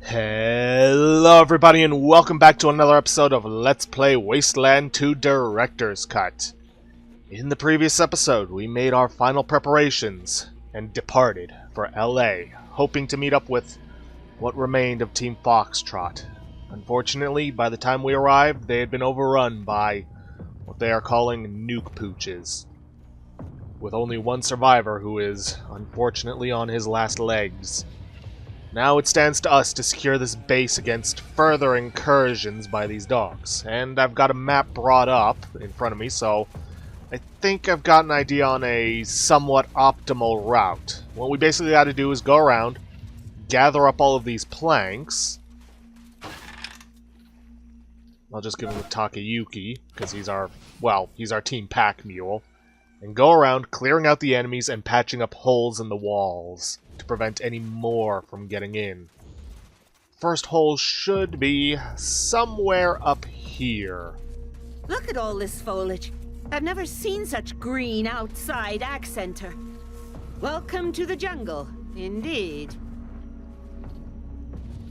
Hello everybody and welcome back to another episode of Let's Play Wasteland 2 Director's Cut. In the previous episode, we made our final preparations and departed for LA, hoping to meet up with what remained of Team Foxtrot. Unfortunately, by the time we arrived, they had been overrun by what they are calling nuke pooches, with only one survivor who is, unfortunately, on his last legs. Now it stands to us to secure this base against further incursions by these dogs. And I've got a map brought up in front of me, so I think I've got an idea on a somewhat optimal route. What we basically got to do is go around, gather up all of these planks. I'll just give him to Takayuki, because he's our team pack mule. And go around clearing out the enemies and patching up holes in the walls to prevent any more from getting in. First hole should be somewhere up here. Look at all this foliage. I've never seen such green outside Ag Center. Welcome to the jungle, indeed.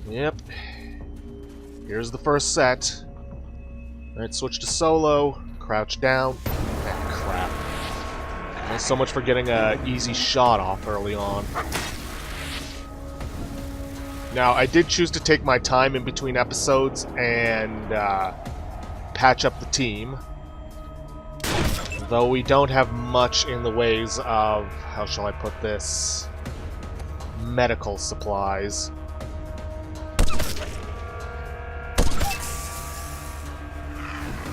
Yep. Here's the first set. Alright, switch to solo, crouch down. Ah, crap. Well, so much for getting an easy shot off early on. Now, I did choose to take my time in between episodes and patch up the team. Though we don't have much in the ways of, how shall I put this, medical supplies.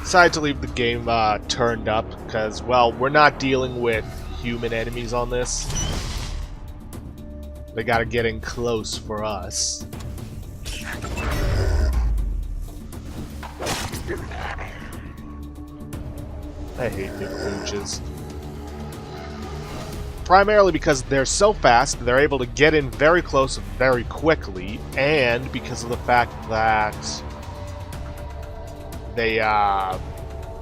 Decided to leave the game turned up because, well, we're not dealing with human enemies on this. They gotta get in close for us. I hate nuke pooches. Primarily because they're so fast, they're able to get in very close very quickly, and because of the fact that they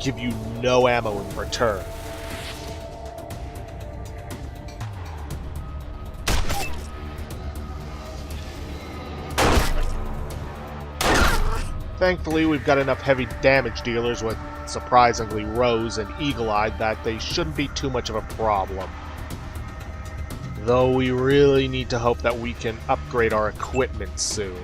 give you no ammo in return. Thankfully, we've got enough heavy damage dealers with surprisingly Rose and Eagle-Eyed that they shouldn't be too much of a problem. Though we really need to hope that we can upgrade our equipment soon.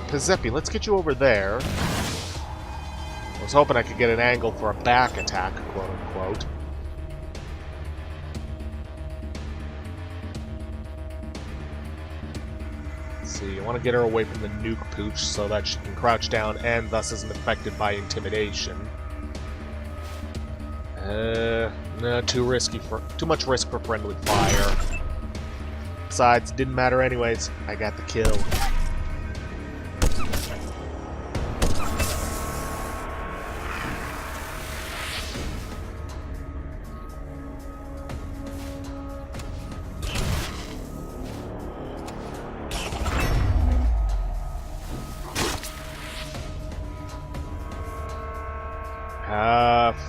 Pizzepi, let's get you over there. I was hoping I could get an angle for a back attack, quote-unquote. Let's see, you want to get her away from the nuke pooch so that she can crouch down and thus isn't affected by intimidation. No, too much risk for friendly fire. Besides, didn't matter anyways. I got the kill.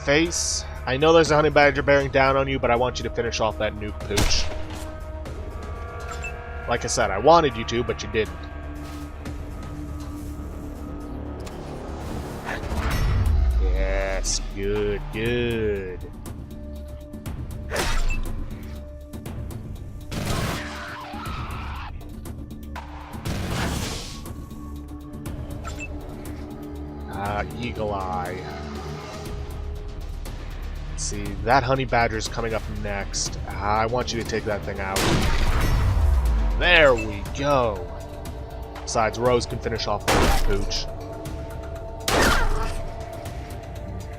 Face. I know there's a honey badger bearing down on you, but I want you to finish off that nuke pooch. Like I said, I wanted you to, but you didn't. Yes, good, good. Eagle-Eye. See, that honey badger is coming up next. I want you to take that thing out. There we go. Besides, Rose can finish off the pooch.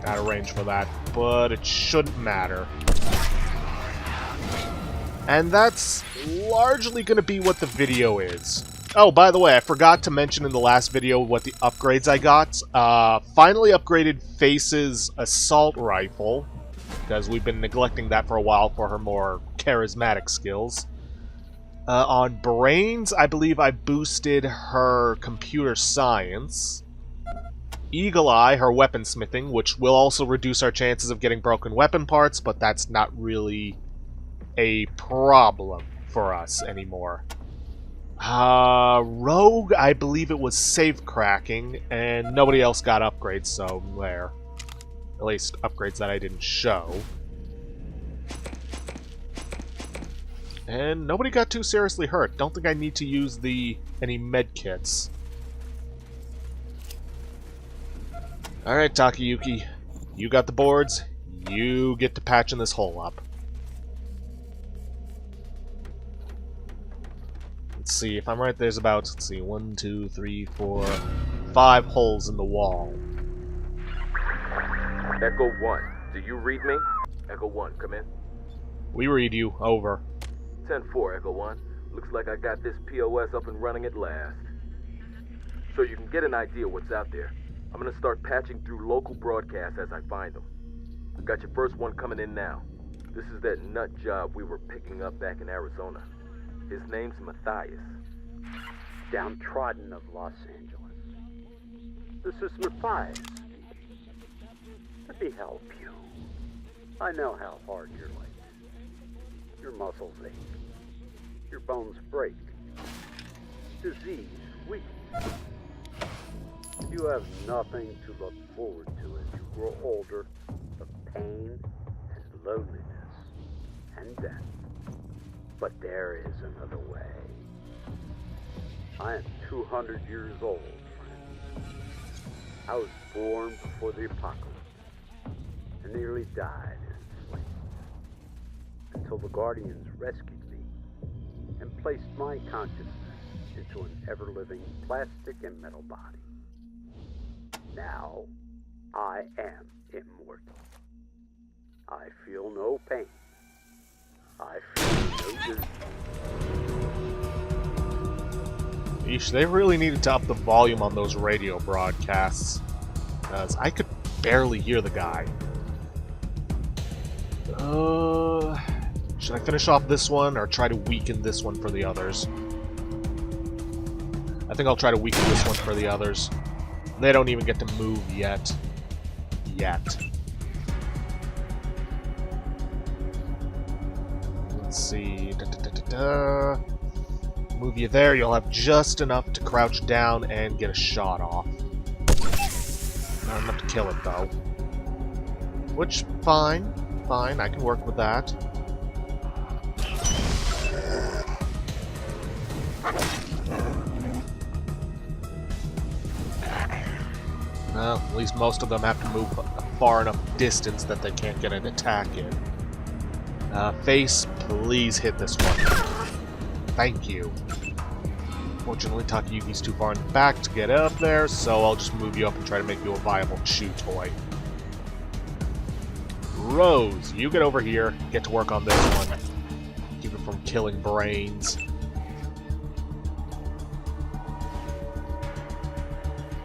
Out of range for that, but it shouldn't matter. And that's largely going to be what the video is. Oh, by the way, I forgot to mention in the last video what the upgrades I got. Finally upgraded Face's assault rifle, because we've been neglecting that for a while for her more charismatic skills. On Brains, I believe I boosted her computer science. Eagle Eye, her weaponsmithing, which will also reduce our chances of getting broken weapon parts, but that's not really a problem for us anymore. Rogue, I believe it was safe cracking, and nobody else got upgrades, so there. At least upgrades that I didn't show. And nobody got too seriously hurt. Don't think I need to use any med kits. Alright, Takayuki. You got the boards. You get to patching this hole up. Let's see, if I'm right, there's about, let's see, 1, 2, 3, 4, 5 holes in the wall. Echo 1, do you read me? Echo 1, come in. We read you. Over. 10-4, Echo 1. Looks like I got this POS up and running at last. So you can get an idea what's out there. I'm gonna start patching through local broadcasts as I find them. I got your first one coming in now. This is that nut job we were picking up back in Arizona. His name's Matthias. Downtrodden of Los Angeles. This is Matthias. Let me help you. I know how hard your life is. Your muscles ache. Your bones break. Disease weakens. You have nothing to look forward to as you grow older but pain and loneliness and death. But there is another way. I am 200 years old, friend. I was born before the apocalypse and nearly died in flames until the Guardians rescued me and placed my consciousness into an ever-living plastic and metal body. Now, I am immortal. I feel no pain. I feel no disease. Yeesh, they really needed to up the volume on those radio broadcasts, because I could barely hear the guy. Should I finish off this one, or try to weaken this one for the others? I think I'll try to weaken this one for the others. They don't even get to move yet. Let's see. Move you there, you'll have just enough to crouch down and get a shot off. Not enough to kill it, though. Which, fine. Fine, I can work with that. Well, at least most of them have to move a far enough distance that they can't get an attack in. Face, please hit this one. Thank you. Fortunately, Takayuki's too far in the back to get up there, so I'll just move you up and try to make you a viable chew toy. Rose, you get over here. Get to work on this one. Keep it from killing brains.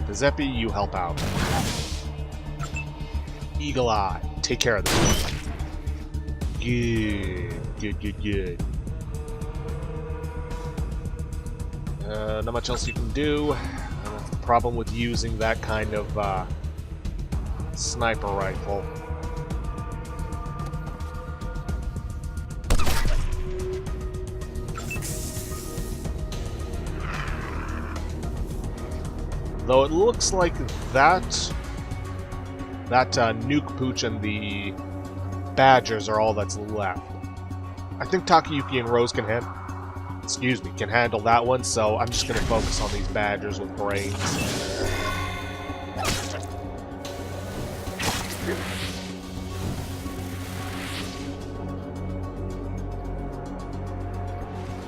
Giuseppe, you help out. Eagle Eye, take care of this one. Good. Not much else you can do. That's the problem with using that kind of sniper rifle. Though it looks like that nuke pooch and the badgers are all that's left. I think Takayuki and Rose can handle that one, so I'm just gonna focus on these badgers with brains.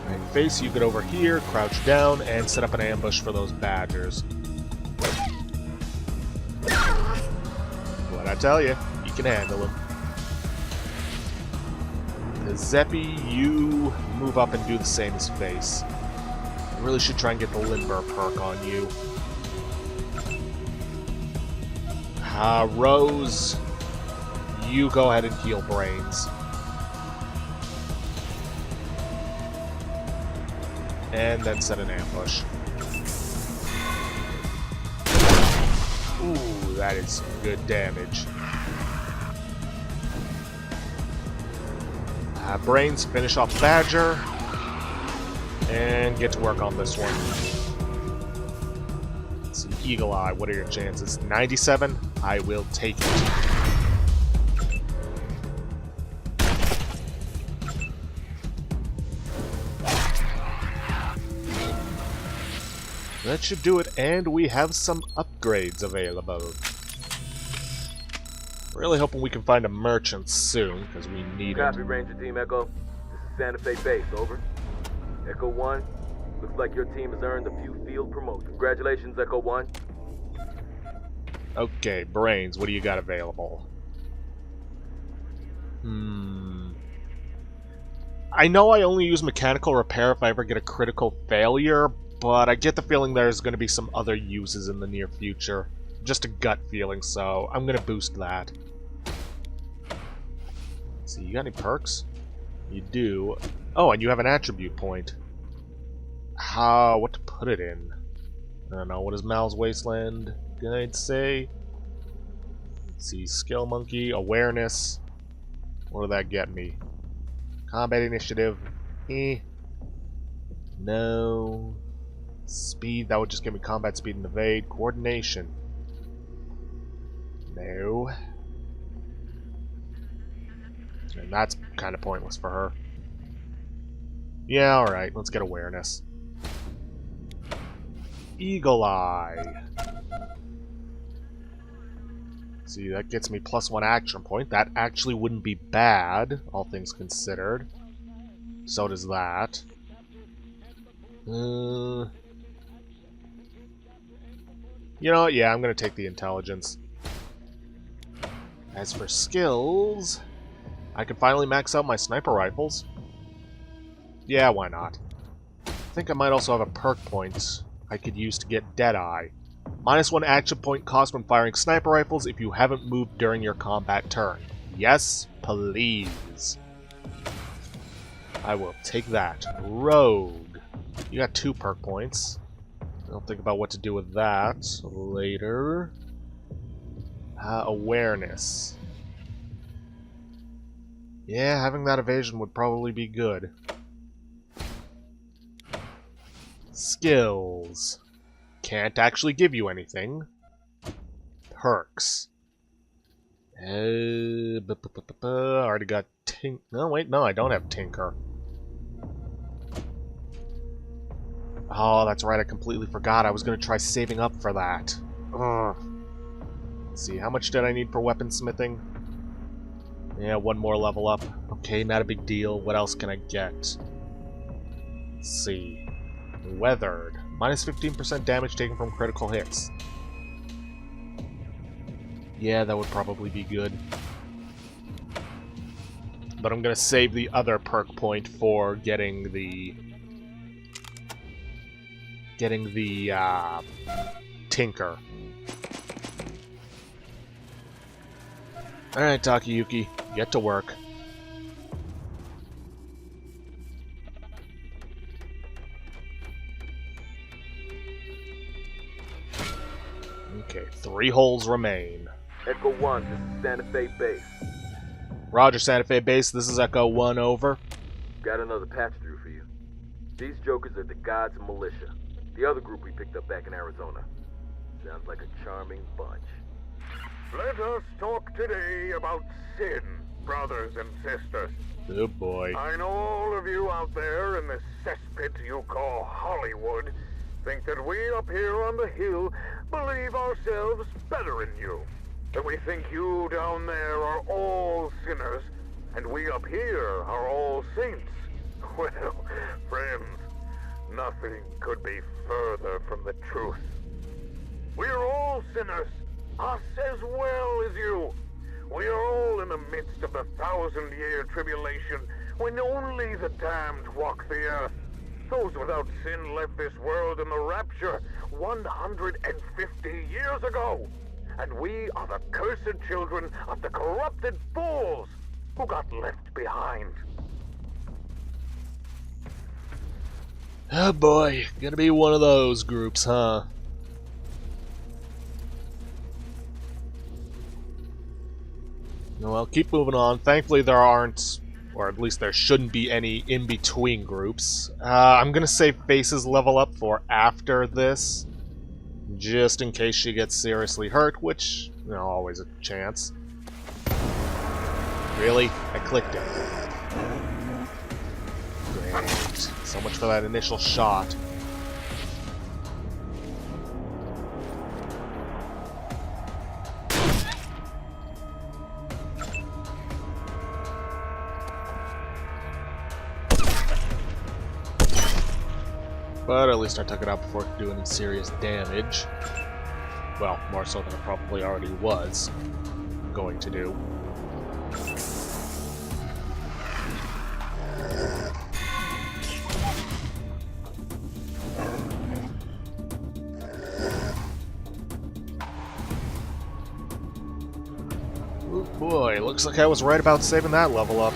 Alright, Face, you get over here, crouch down, and set up an ambush for those badgers. What'd I tell you? You can handle them. Giuseppe, you move up and do the same as Face. I really should try and get the Limber perk on you. Rose, you go ahead and heal Brains. And then set an ambush. Ooh, that is some good damage. Brains, finish off Badger. And get to work on this one. Let's see, Eagle Eye, what are your chances? 97? I will take it. That should do it, and we have some upgrades available. Really hoping we can find a merchant soon, because we need it. Copy, Ranger Team Echo. This is Santa Fe Base, over. Echo 1, looks like your team has earned a few field promotions. Congratulations, Echo 1. Okay, Brains, what do you got available? I know I only use mechanical repair if I ever get a critical failure, but I get the feeling there's going to be some other uses in the near future. Just a gut feeling, so I'm going to boost that. Let's see, you got any perks? You do. Oh, and you have an attribute point. What to put it in? I don't know, what does Mal's Wasteland Guide say? Let's see, Skill Monkey, Awareness. What did that get me? Combat Initiative. No. Speed, that would just give me combat speed and evade. Coordination. No. And that's kind of pointless for her. Yeah, alright, let's get awareness. Eagle Eye. See, that gets me +1 action point. That actually wouldn't be bad, all things considered. So does that. You know what? Yeah, I'm gonna take the intelligence. As for skills, I can finally max out my sniper rifles. Yeah, why not? I think I might also have a perk point I could use to get Deadeye. -1 action point cost when firing sniper rifles if you haven't moved during your combat turn. Yes, please. I will take that. Rogue. You got 2 perk points. I'll think about what to do with that later. Awareness. Yeah, having that evasion would probably be good. Skills. Can't actually give you anything. Perks. Already got Tink. No, wait, no, I don't have Tinker. Oh, that's right, I completely forgot. I was going to try saving up for that. Ugh. Let's see, how much did I need for weaponsmithing? Yeah, 1 more level up. Okay, not a big deal. What else can I get? Let's see. Weathered. -15% damage taken from critical hits. Yeah, that would probably be good. But I'm going to save the other perk point for getting the Tinker. Alright, Takayuki, get to work. Okay, 3 holes remain. Echo 1, this is Santa Fe Base. Roger, Santa Fe Base, this is Echo 1, over. Got another patch through for you. These jokers are the Gods Militia. The other group we picked up back in Arizona. Sounds like a charming bunch. Let us talk today about sin, brothers and sisters. Oh boy. I know all of you out there in the cesspit you call Hollywood think that we up here on the hill believe ourselves better than you. That we think you down there are all sinners, and we up here are all saints. Well, friends, nothing could be further from the truth. We are all sinners, us as well as you. We are all in the midst of the 1,000-year tribulation, when only the damned walk the earth. Those without sin left this world in the rapture 150 years ago. And we are the cursed children of the corrupted fools who got left behind. Oh boy, gonna be one of those groups, huh? Well, keep moving on. Thankfully there aren't, or at least there shouldn't be any in-between groups. I'm gonna save Face's level up for after this, just in case she gets seriously hurt, which, you know, always a chance. Really? I clicked it. Great. So much for that initial shot. But at least I took it out before it could do any serious damage. Well, more so than it probably already was going to do. Oh boy, looks like I was right about saving that level up.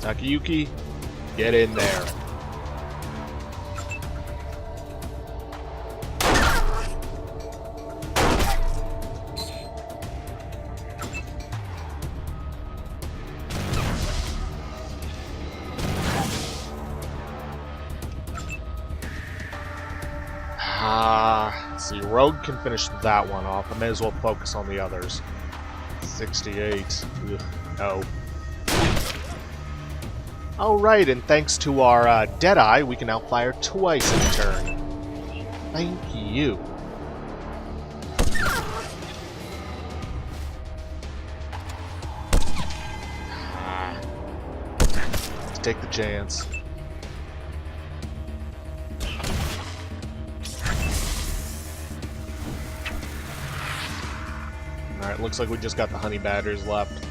Takayuki, get in there. Let's see, Rogue can finish that one off. I may as well focus on the others. 68. Ugh, no. Alright, and thanks to our Deadeye, we can now fire twice in a turn. Thank you. Let's take the chance. Alright, looks like we just got the honey batters left.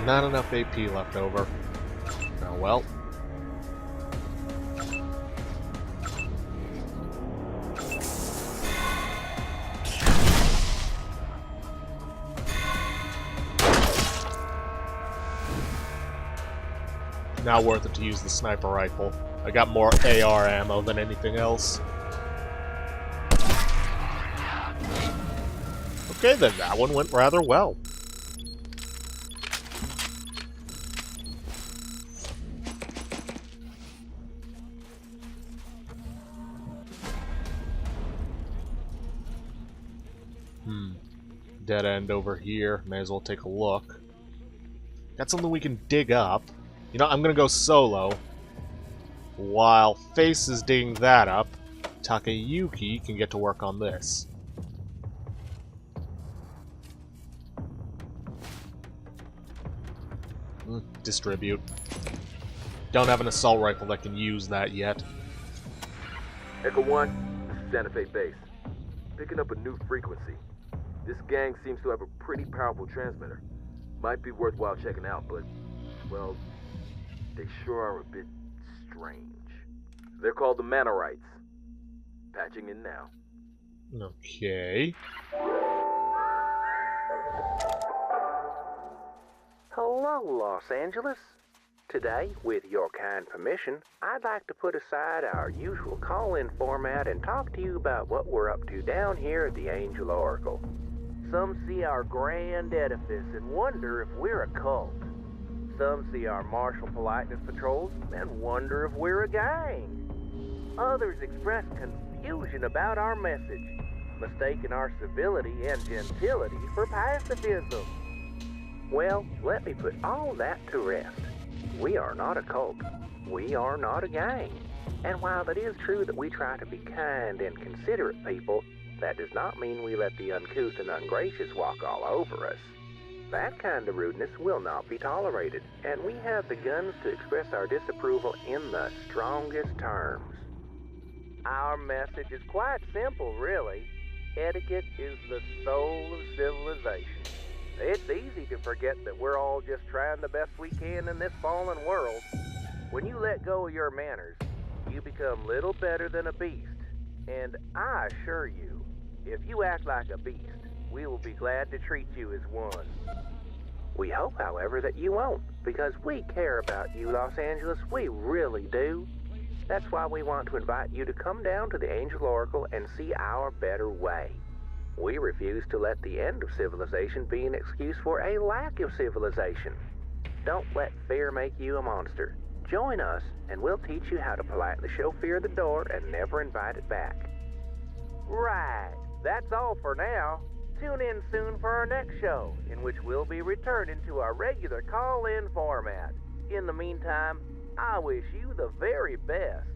Not enough AP left over. Oh well. Now worth it to use the sniper rifle. I got more AR ammo than anything else. Okay then, that one went rather well. Dead end over here. May as well take a look. Got something we can dig up. You know, I'm gonna go solo. While Face is digging that up, Takayuki can get to work on this. Distribute. Don't have an assault rifle that can use that yet. Echo 1, this is Santa Fe Base. Picking up a new frequency. This gang seems to have a pretty powerful transmitter. Might be worthwhile checking out, but, well, they sure are a bit strange. They're called the Manorites. Patching in now. Okay. Hello, Los Angeles. Today, with your kind permission, I'd like to put aside our usual call-in format and talk to you about what we're up to down here at the Angel Oracle. Some see our grand edifice and wonder if we're a cult. Some see our martial politeness patrols and wonder if we're a gang. Others express confusion about our message, mistaking our civility and gentility for pacifism. Well, let me put all that to rest. We are not a cult. We are not a gang. And while it is true that we try to be kind and considerate people, that does not mean we let the uncouth and ungracious walk all over us. That kind of rudeness will not be tolerated, and we have the guns to express our disapproval in the strongest terms. Our message is quite simple, really. Etiquette is the soul of civilization. It's easy to forget that we're all just trying the best we can in this fallen world. When you let go of your manners, you become little better than a beast. And I assure you, If you act like a beast, we will be glad to treat you as one. We hope, however, that you won't, because we care about you, Los Angeles. We really do. That's why we want to invite you to come down to the Angel Oracle and see our better way. We refuse to let the end of civilization be an excuse for a lack of civilization. Don't let fear make you a monster. Join us, and we'll teach you how to politely show fear the door and never invite it back. Right, that's all for now. Tune in soon for our next show, in which we'll be returning to our regular call-in format. In the meantime, I wish you the very best.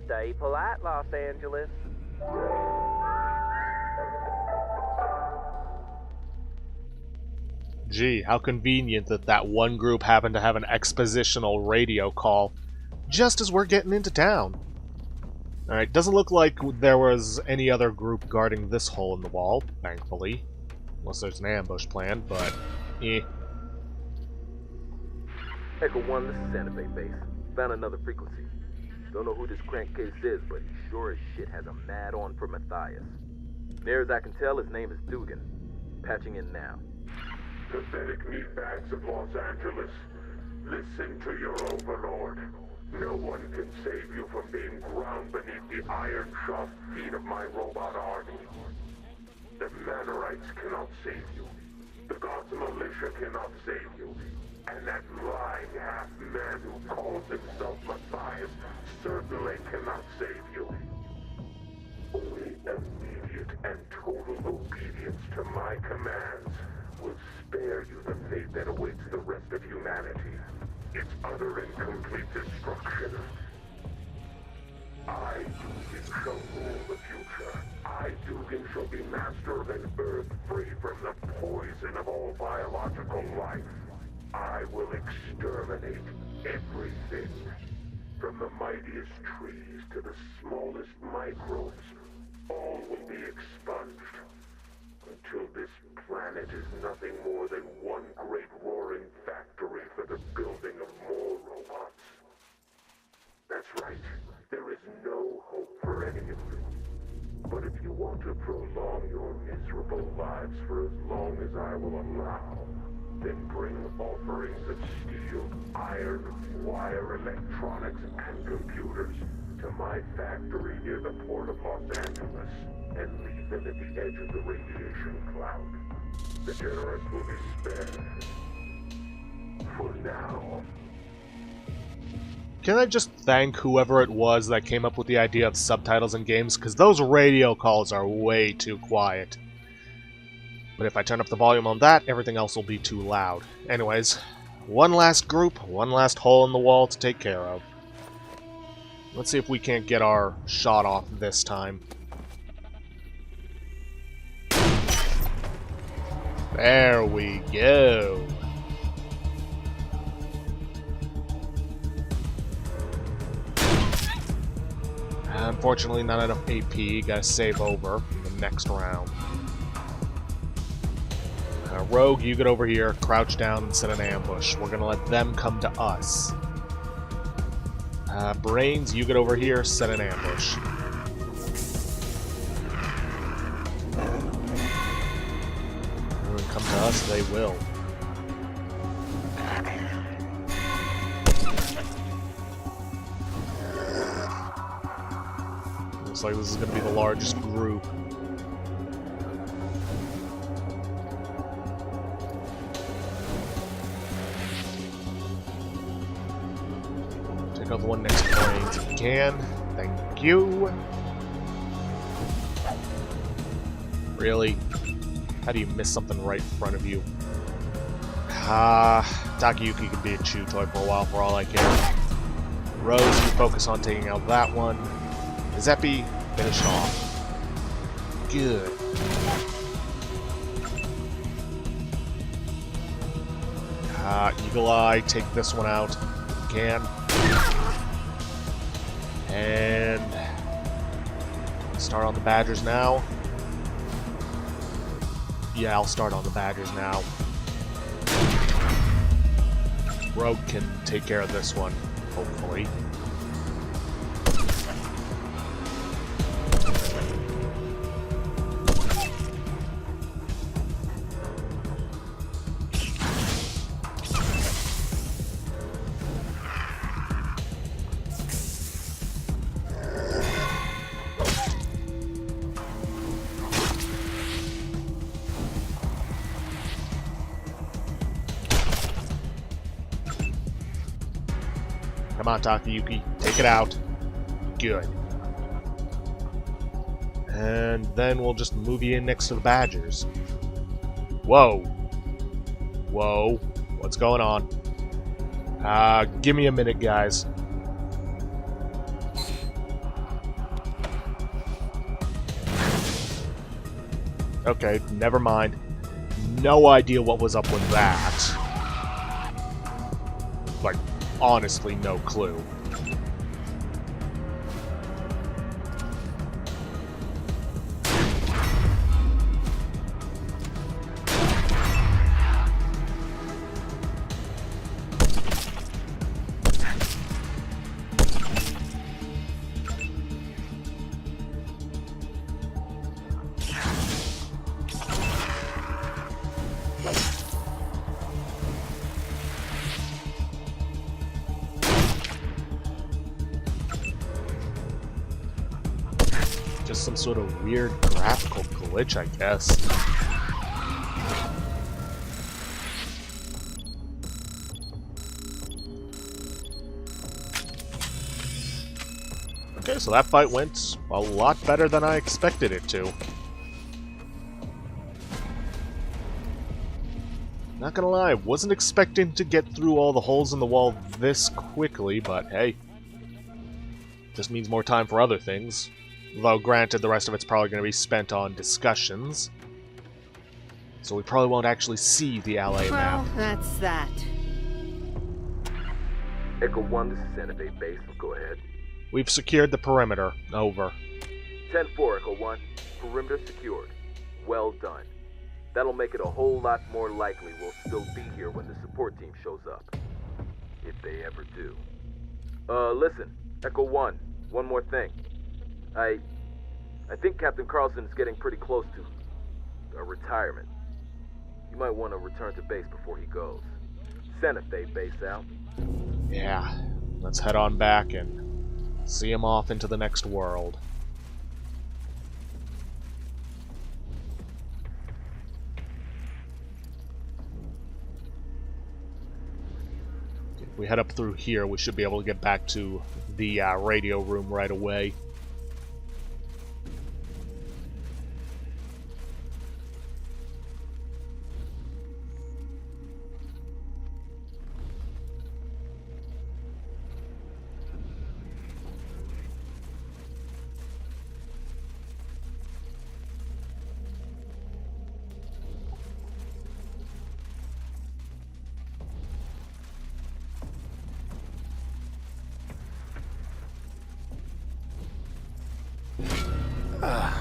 Stay polite, Los Angeles. Gee, how convenient that that one group happened to have an expositional radio call just as we're getting into town. Alright, doesn't look like there was any other group guarding this hole in the wall, thankfully. Unless there's an ambush planned, but eh. Echo 1, this is Santa Fe base. Found another frequency. Don't know who this crankcase is, but he sure as shit has a mad on for Matthias. Near as I can tell, his name is Dugan. Patching in now. Pathetic meatbags of Los Angeles, listen to your overlord. No one can save you from being ground beneath the iron-shod feet of my robot army. The Manorites cannot save you. The God's militia cannot save you. And that lying half-man who calls himself Matthias certainly cannot save you. Only immediate and total obedience to my commands will spare you the fate that awaits the rest of humanity. Its utter and complete destruction. I, Dugan, shall rule the future. I, Dugan, shall be master of an Earth free from the poison of all biological life. I will exterminate everything. From the mightiest trees to the smallest microbes, all will be expunged. Until this planet is nothing more than one great roaring factory for the building of more robots. That's right, there is no hope for any of you. But if you want to prolong your miserable lives for as long as I will allow, then bring offerings of steel, iron, wire, electronics, and computers to my factory near the port of Los Angeles, and leave them at the edge of the radiation cloud. The generous will be spared. For now. Can I just thank whoever it was that came up with the idea of subtitles in games, because those radio calls are way too quiet. But if I turn up the volume on that, everything else will be too loud. Anyways, one last group, one last hole in the wall to take care of. Let's see if we can't get our shot off this time. There we go. Unfortunately, not enough AP. Gotta save over in the next round. Rogue, you get over here, crouch down, and set an ambush. We're gonna let them come to us. Brains, you get over here, set an ambush. Come to us, they will. Looks like this is going to be the largest group. Take out the one next to Brains if you can. Thank you. Really? How do you miss something right in front of you? Takayuki can be a chew toy for a while for all I care. Rose, you focus on taking out that one. Zeppi, finished off. Good. Eagle Eye, take this one out if you can. And start on the Badgers now. Yeah, I'll start on the Badgers now. Rogue can take care of this one, hopefully. Come on, Takayuki. Take it out. Good. And then we'll just move you in next to the Badgers. Whoa. Whoa. What's going on? Give me a minute, guys. Okay, never mind. No idea what was up with that. Like, honestly, no clue. Just some sort of weird graphical glitch, I guess. Okay, so that fight went a lot better than I expected it to. Not gonna lie, wasn't expecting to get through all the holes in the wall this quickly, but hey. Just means more time for other things. Though, granted, the rest of it's probably going to be spent on discussions. So we probably won't actually see the LA map. Well, that's that. Echo 1, this is Santa Fe Base. Go ahead. We've secured the perimeter. Over. 10-4, Echo 1. Perimeter secured. Well done. That'll make it a whole lot more likely we'll still be here when the support team shows up. If they ever do. Listen. Echo 1. One more thing. I think Captain Carlson is getting pretty close to a retirement. You might want to return to base before he goes. Santa Fe Base out. Yeah, let's head on back and see him off into the next world. If we head up through here, we should be able to get back to the radio room right away.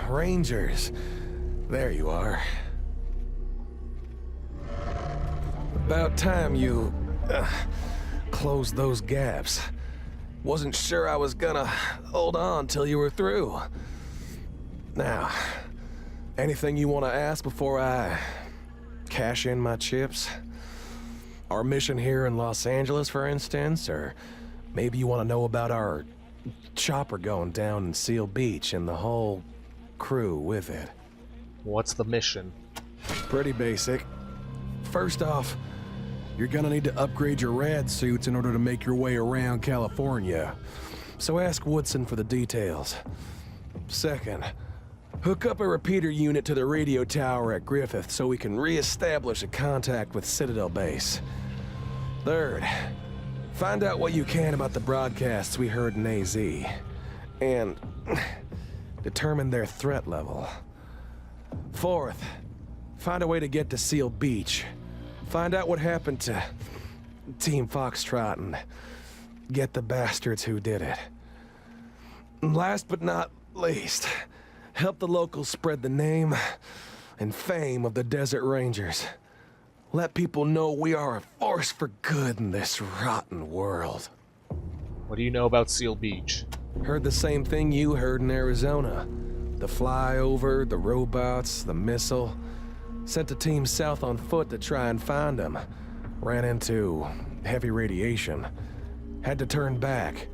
Rangers. There you are. About time you closed those gaps. Wasn't sure I was gonna hold on till you were through. Now, anything you want to ask before I cash in my chips? Our mission here in Los Angeles, for instance, or maybe you want to know about our chopper going down in Seal Beach and the whole crew with it. What's the mission? Pretty basic. First off, you're gonna need to upgrade your rad suits in order to make your way around California. So ask Woodson for the details. Second, hook up a repeater unit to the radio tower at Griffith so we can re-establish a contact with Citadel Base. Third, find out what you can about the broadcasts we heard in AZ. And determine their threat level. Fourth, find a way to get to Seal Beach. Find out what happened to Team Foxtrot and get the bastards who did it. And last but not least, help the locals spread the name and fame of the Desert Rangers. Let people know we are a force for good in this rotten world. What do you know about Seal Beach? Heard the same thing you heard in Arizona. The flyover, the robots, the missile. Sent a team south on foot to try and find them. Ran into heavy radiation. Had to turn back.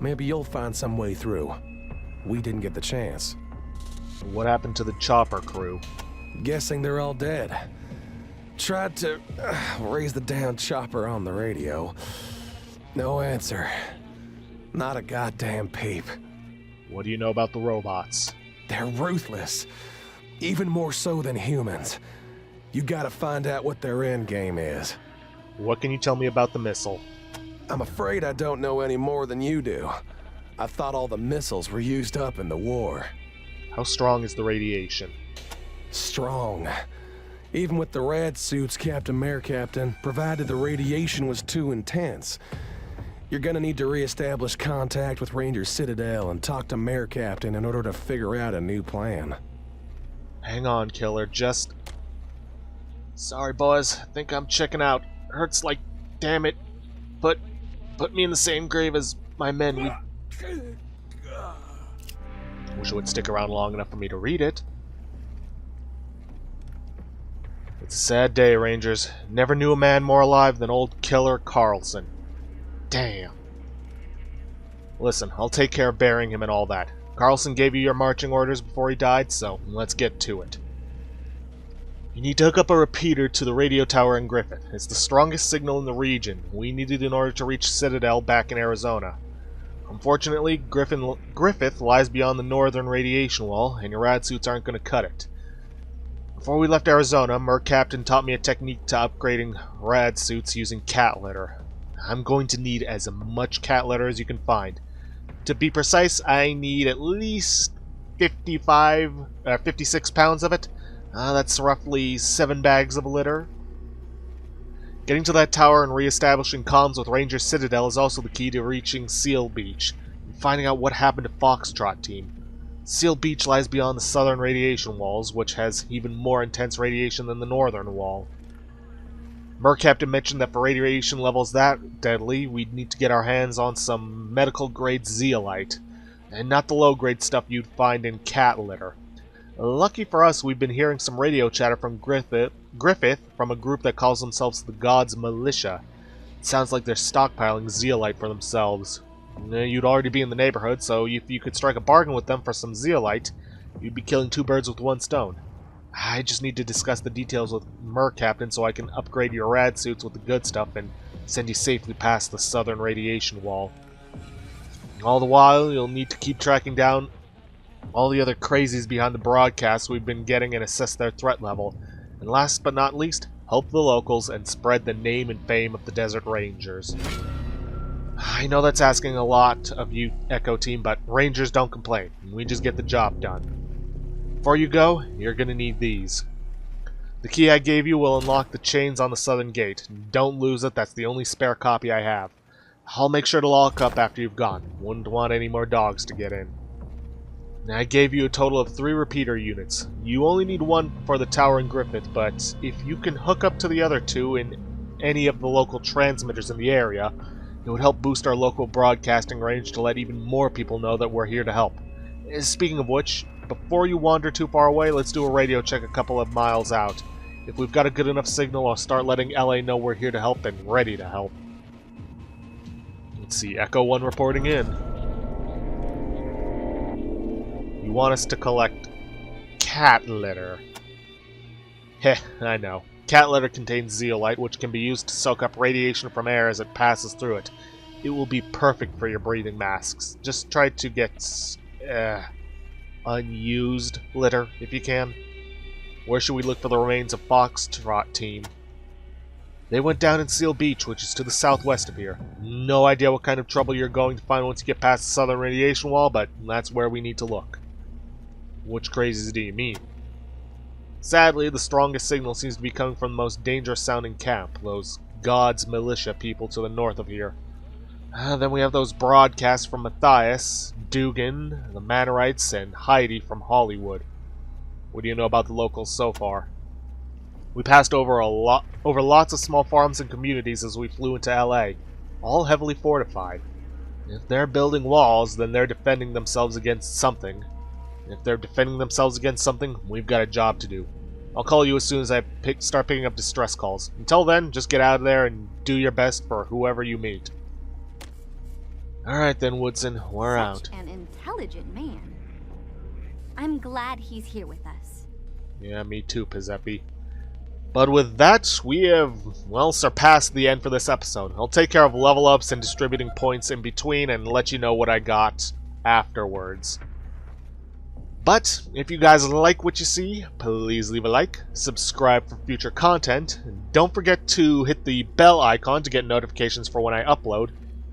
Maybe you'll find some way through. We didn't get the chance. What happened to the chopper crew? Guessing they're all dead. Tried to raise the damn chopper on the radio. No answer. Not a goddamn peep. What do you know about the robots? They're ruthless. Even more so than humans. You gotta find out what their end game is. What can you tell me about the missile? I'm afraid I don't know any more than you do. I thought all the missiles were used up in the war. How strong is the radiation? Strong. Even with the rad suits, Captain Captain, provided the radiation was too intense. You're gonna need to re-establish contact with Ranger Citadel and talk to Captain in order to figure out a new plan. Hang on, Killer, just... Sorry, boys. I think I'm checking out. Hurts like... Damn it. Put me in the same grave as my men. Wish it would stick around long enough for me to read it. It's a sad day, Rangers. Never knew a man more alive than old Killer Carlson. Damn. Listen, I'll take care of burying him and all that. Carlson gave you your marching orders before he died, so let's get to it. You need to hook up a repeater to the radio tower in Griffith. It's the strongest signal in the region. We need it in order to reach Citadel back in Arizona. Unfortunately, Griffith lies beyond the northern radiation wall, and your rad suits aren't going to cut it. Before we left Arizona, Captain taught me a technique to upgrading rad suits using cat litter. I'm going to need as much cat litter as you can find. To be precise, I need at least 56 pounds of it. That's roughly 7 bags of litter. Getting to that tower and re-establishing comms with Ranger Citadel is also the key to reaching Seal Beach and finding out what happened to Foxtrot Team. Seal Beach lies beyond the southern radiation walls, which has even more intense radiation than the northern wall. Captain mentioned that for radiation levels that deadly, we'd need to get our hands on some medical-grade zeolite, and not the low-grade stuff you'd find in cat litter. Lucky for us, we've been hearing some radio chatter from Griffith from a group that calls themselves the Gods Militia. It sounds like they're stockpiling zeolite for themselves. You'd already be in the neighborhood, so if you could strike a bargain with them for some zeolite, you'd be killing 2 birds with 1 stone. I just need to discuss the details with Captain so I can upgrade your rad suits with the good stuff and send you safely past the southern radiation wall. All the while, you'll need to keep tracking down all the other crazies behind the broadcasts we've been getting and assess their threat level. And last but not least, help the locals and spread the name and fame of the Desert Rangers. I know that's asking a lot of you, Echo Team, but Rangers don't complain. We just get the job done. Before you go, you're going to need these. The key I gave you will unlock the chains on the southern gate. Don't lose it, that's the only spare copy I have. I'll make sure to lock up after you've gone. Wouldn't want any more dogs to get in. Now, I gave you a total of 3 repeater units. You only need 1 for the tower in Griffith, but if you can hook up to the other 2 in any of the local transmitters in the area, it would help boost our local broadcasting range to let even more people know that we're here to help. Speaking of which, before you wander too far away, let's do a radio check a couple of miles out. If we've got a good enough signal, I'll start letting LA know we're here to help and ready to help. Let's see, Echo 1 reporting in. You want us to collect cat litter. Heh, I know. Cat litter contains zeolite, which can be used to soak up radiation from air as it passes through it. It will be perfect for your breathing masks. Just try to get unused litter, if you can. Where should we look for the remains of Foxtrot Team? They went down in Seal Beach, which is to the southwest of here. No idea what kind of trouble you're going to find once you get past the southern radiation wall, but that's where we need to look. Which crazies do you mean? Sadly, the strongest signal seems to be coming from the most dangerous sounding camp, those Gods Militia people to the north of here. Then we have those broadcasts from Matthias, Dugan, the Manorites, and Heidi from Hollywood. What do you know about the locals so far? We passed over lots of small farms and communities as we flew into LA, all heavily fortified. If they're building walls, then they're defending themselves against something. If they're defending themselves against something, we've got a job to do. I'll call you as soon as I start picking up distress calls. Until then, just get out of there and do your best for whoever you meet. Alright then, Woodson, we're out. Such an intelligent man. I'm glad he's here with us. Yeah, me too, Pizzepi. But with that, we have, well, surpassed the end for this episode. I'll take care of level ups and distributing points in between and let you know what I got afterwards. But if you guys like what you see, please leave a like, subscribe for future content, and don't forget to hit the bell icon to get notifications for when I upload,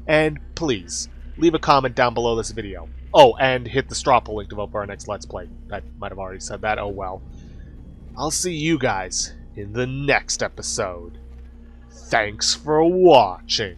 and please, leave a comment down below this video. Oh, and hit the straw poll link to vote for our next Let's Play. I might have already said that, oh well. I'll see you guys in the next episode. Thanks for watching.